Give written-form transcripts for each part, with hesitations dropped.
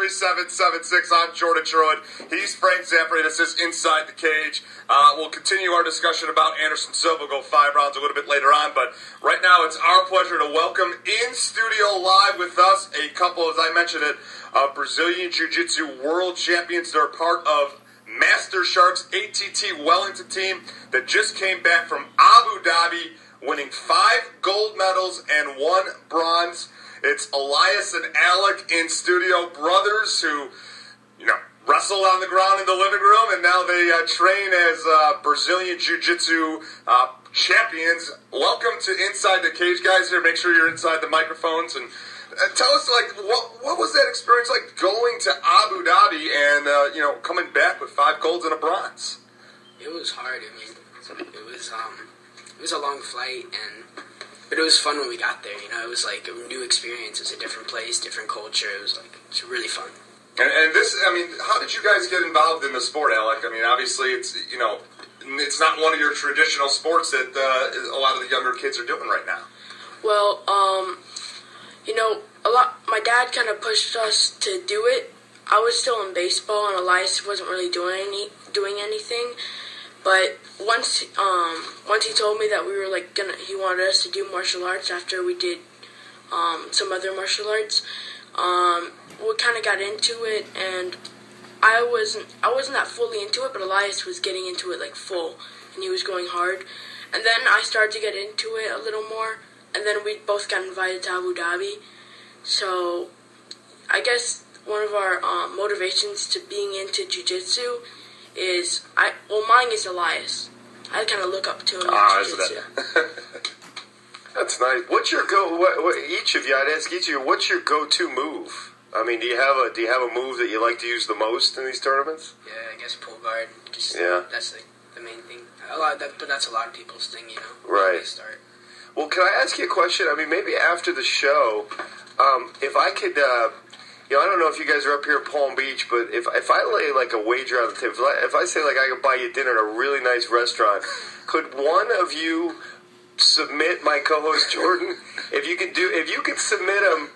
3776. I'm Jordan Sherwood. He's Frank Zampari. This is Inside the Cage. We'll continue our discussion about Anderson Silva. We'll go 5 rounds a little bit later on. But right now, it's our pleasure to welcome in studio live with us a couple, as I mentioned it, Brazilian Jiu-Jitsu world champions. They're part of Master Shark's ATT Wellington team that just came back from Abu Dhabi, winning 5 gold medals and 1 bronze. It's Alyis and Alec in studio, brothers who, wrestled on the ground in the living room, and now they train as Brazilian Jiu-Jitsu champions. Welcome to Inside the Cage, guys. Here, make sure you're inside the microphones, and tell us, what was that experience like going to Abu Dhabi and, coming back with 5 golds and a bronze? It was hard. I mean, it was a long flight, but it was fun when we got there. It was like a new experience. It was a different place, different culture. It was really fun. And this, how did you guys get involved in the sport, Alec? Obviously it's, it's not one of your traditional sports that a lot of the younger kids are doing right now. Well, my dad kind of pushed us to do it. I was still in baseball, and Alyis wasn't really doing anything. But once he told me that we were he wanted us to do martial arts after we did some other martial arts, we kind of got into it, and I wasn't that fully into it, but Alyis was getting into it full, and he was going hard. And then I started to get into it a little more, and then we both got invited to Abu Dhabi. So I guess one of our motivations to being into jiu-jitsu is, mine is Alyis. I kind of look up to him in jiu-jitsu. That's nice. What's your I'd ask each of you, what's your go-to move? Do you have a move that you like to use the most in these tournaments? Yeah, I guess pull guard. That's the main thing. But that's a lot of people's thing, Right. When they start. Well, can I ask you a question? Maybe after the show, if I could, I don't know if you guys are up here in Palm Beach, but if I lay a wager on the table, if I say I could buy you dinner at a really nice restaurant, could one of you submit my co-host Jordan? If you could submit him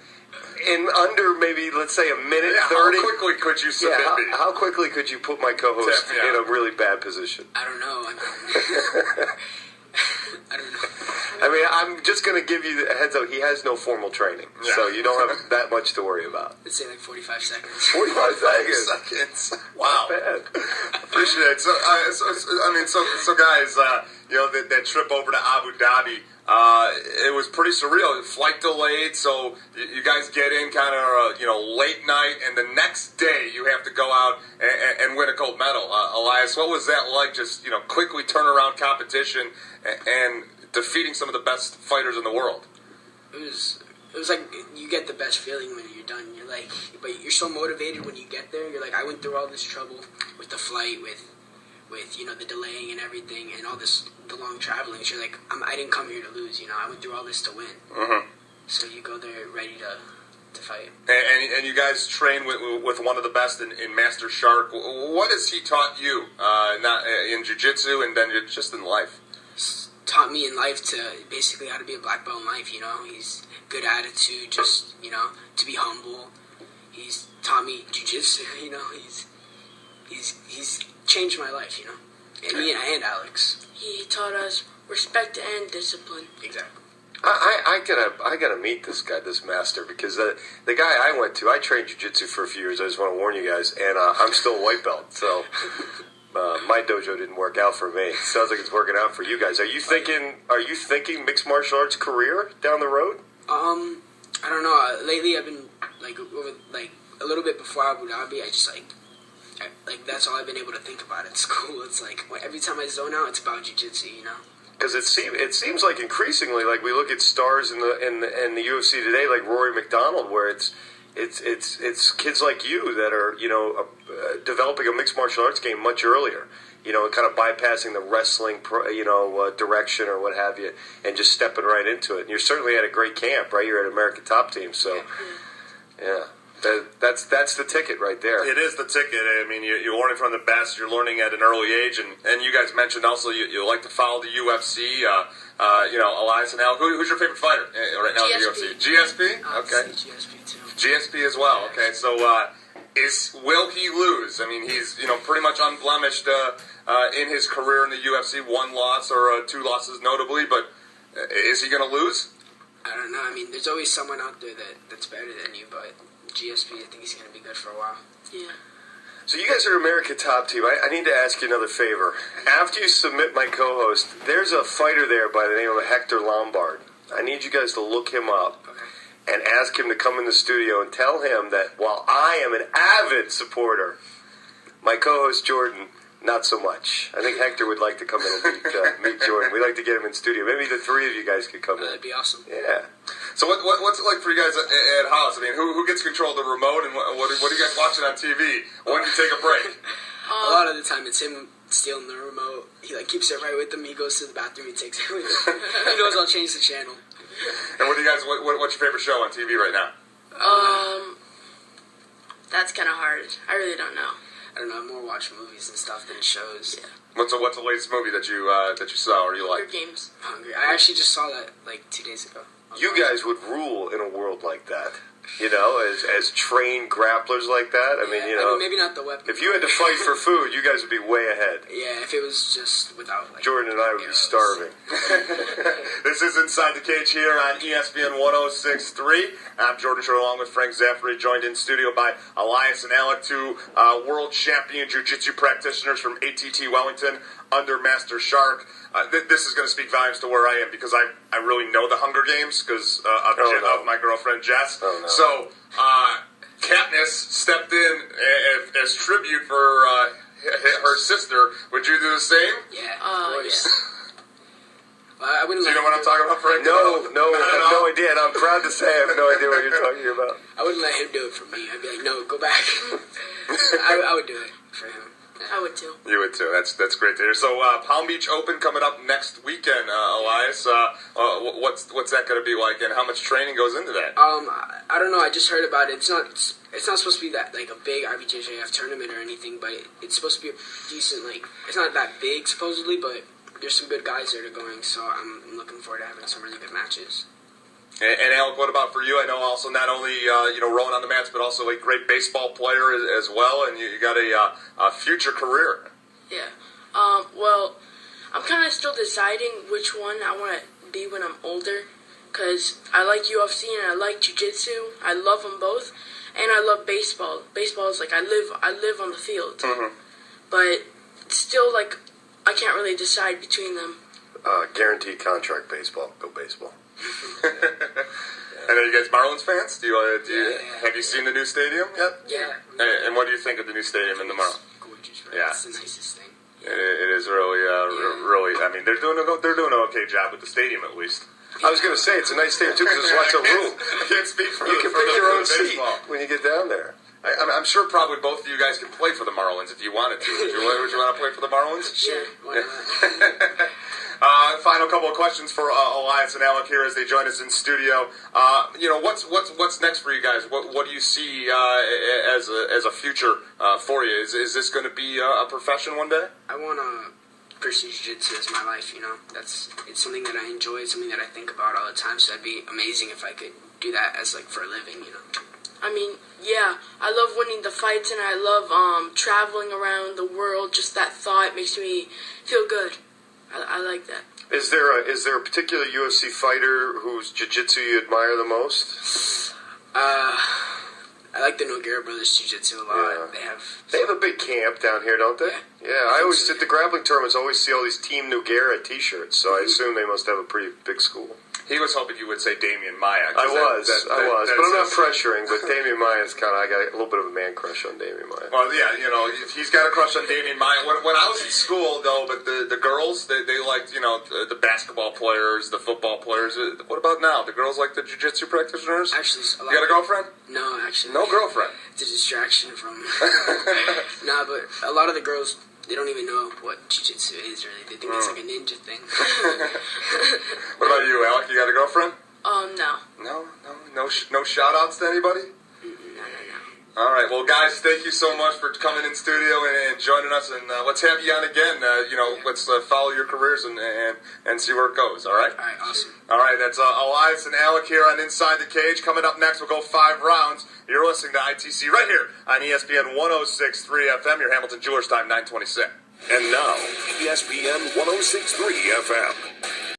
in under maybe, let's say, a minute 30. How quickly could you submit me? How quickly could you put my co-host in a really bad position? I don't know. I don't know. I'm just going to give you a heads up. He has no formal training, so you don't have that much to worry about. Let's say 45 seconds. 45 seconds. Wow. Not bad. Appreciate it. So guys, that trip over to Abu Dhabi, it was pretty surreal. Flight delayed, so you guys get in kind of late night, and the next day you have to go out and win a gold medal. Alyis, what was that like? Just quickly turn around competition and defeating some of the best fighters in the world. It was like you get the best feeling when you're done. But you're so motivated when you get there. You're like, I went through all this trouble with the flight, with the delaying and everything, and all the long traveling. So you're like, I didn't come here to lose. I went through all this to win. Mm-hmm. So you go there ready to fight. And you guys train with one of the best in Master Shark. What has he taught you, not in jiu-jitsu and then just in life? He's taught me in life to basically how to be a black belt in life. He's good attitude, just to be humble. He's taught me jiu-jitsu. He's changed my life. And me and Alex. He taught us respect and discipline. Exactly. I gotta meet this guy, this master, because the guy I went to, I trained jiu-jitsu for a few years. I just want to warn you guys, and I'm still a white belt, so my dojo didn't work out for me. Sounds like it's working out for you guys. Are you thinking mixed martial arts career down the road? I don't know. Lately, I've been a little bit before Abu Dhabi. I just that's all I've been able to think about at school. It's every time I zone out, it's about jiu-jitsu, Because it seems like increasingly, we look at stars in the UFC today, like Rory McDonald, where it's kids like you that are developing a mixed martial arts game much earlier, kind of bypassing the wrestling direction or what have you, and just stepping right into it. And you're certainly at a great camp, right? You're at American Top Team, so yeah. That's the ticket right there. It is the ticket. You're learning from the best. You're learning at an early age, and you guys mentioned also you like to follow the UFC. Alyis and Alec. Who's your favorite fighter right now in the UFC? GSP. Okay. GSP too. GSP as well. Okay, so Will he lose? I mean, he's pretty much unblemished in his career in the UFC. 1 loss or 2 losses, notably. But is he going to lose? I don't know. I mean, there's always someone out there that's better than you, but GSP, I think he's going to be good for a while. Yeah. So you guys are America Top Team. I need to ask you another favor. After you submit my co-host, there's a fighter there by the name of Hector Lombard. I need you guys to look him up and ask him to come in the studio and tell him that while I am an avid supporter, my co-host Jordan, not so much. I think Hector would like to come in and meet Jordan. We'd like to get him in studio. Maybe the 3 of you guys could come in. That'd be awesome. Yeah. So what's it like for you guys at house? I mean, who gets control of the remote, and what are you guys watching on TV? When do you take a break? A lot of the time, it's him stealing the remote. He keeps it right with him. He goes to the bathroom. He takes it with him. He knows I'll change the channel. And what do you guys? What's your favorite show on TV right now? That's kind of hard. I really don't know. I don't know. I more watch movies and stuff than shows. Yeah. What's the latest movie that you saw or you Hunger like? Games. Hungry. I actually just saw that 2 days ago. You guys would rule in a world like that. As trained grapplers like that. I mean, maybe not the weapon. if you had to fight for food, you guys would be way ahead. Yeah, if it was just without Jordan and I would be starving. This is Inside the Cage here on ESPN 106.3. I'm Jordan Short along with Frank Zaffary, joined in studio by Alyis and Alec, 2 world champion jiu-jitsu practitioners from ATT Wellington under Master Shark. This is going to speak volumes to where I am because I really know the Hunger Games because of my girlfriend Jess. Oh, no. So Katniss stepped in as tribute for her sister. Would you do the same? Yeah, of course. Yeah. I wouldn't. Do you know what I'm talking about, Frank? No, I have no idea, and I'm proud to say I have no idea what you're talking about. I wouldn't let him do it for me. I'd be like, no, go back. I would do it for him. I would too. You would too. That's great to hear. So Palm Beach Open coming up next weekend, Alyis. What's that going to be like, and how much training goes into that? I don't know. I just heard about it. It's not supposed to be that a big IBJJF tournament or anything, but it's supposed to be a decent it's not that big supposedly, but there's some good guys there going. So I'm looking forward to having some really good matches. And Alec, what about for you? I know also not only rolling on the mats, but also a great baseball player as well, and you got a future career. Yeah. Well, I'm kind of still deciding which one I want to be when I'm older, because I like UFC and I like jiu-jitsu. I love them both, and I love baseball. Baseball is I live on the field, but still I can't really decide between them. Guaranteed contract baseball. Go baseball. And are you guys Marlins fans? Have you seen the new stadium yet? Yeah. And what do you think of the new stadium in the Marlins? Gorgeous, right? Yeah. It's the nicest thing. It is really, really. I mean, they're doing an okay job with the stadium at least. I was going to say, it's a nice stadium too because there's lots of room. I can't speak for You can for pick the- your for own the seat baseball. when you get down there. I'm sure probably both of you guys can play for the Marlins if you wanted to. Would you want to play for the Marlins? Sure. Why not? Final couple of questions for Alyis and Alec here as they join us in studio. What's next for you guys? What do you see as a future for you? Is this going to be a profession one day? I want to pursue jiu-jitsu as my life, it's something that I enjoy, it's something that I think about all the time, so it'd be amazing if I could do that as for a living, I mean, yeah, I love winning the fights, and I love traveling around the world. Just that thought makes me feel good. I like that. Is there a particular UFC fighter whose jiu-jitsu you admire the most? I like the Nogueira brothers jiu-jitsu a lot. Yeah. They have a big camp down here, don't they? Yeah, I always at the grappling tournaments always see all these Team Nogueira T-shirts, so I assume they must have a pretty big school. He was hoping you would say Damian Maia. I was, but I'm not pressuring. But Damian Maia is I got a little bit of a man crush on Damian Maia. Well, yeah, if he's got a crush on Damian Maia. When I was in school, though, but the girls, they liked, the basketball players, the football players. What about now? The girls like the jiu-jitsu practitioners? Actually, you got a girlfriend? No, actually. No girlfriend? It's a distraction from... Nah, but a lot of the girls... They don't even know what jiu-jitsu is, really. They think it's like a ninja thing. What about you, Alec? You got a girlfriend? No. No shout-outs to anybody? No. All right, well, guys, thank you so much for coming in studio and joining us, and let's have you on again. Let's follow your careers and see where it goes. All right. All right, awesome. All right, that's Alyis and Alec here on Inside the Cage. Coming up next, we'll go 5 rounds. You're listening to ITC right here on ESPN 106.3 FM. Your Hamilton Jewelers Time 926. And now, ESPN 106.3 FM.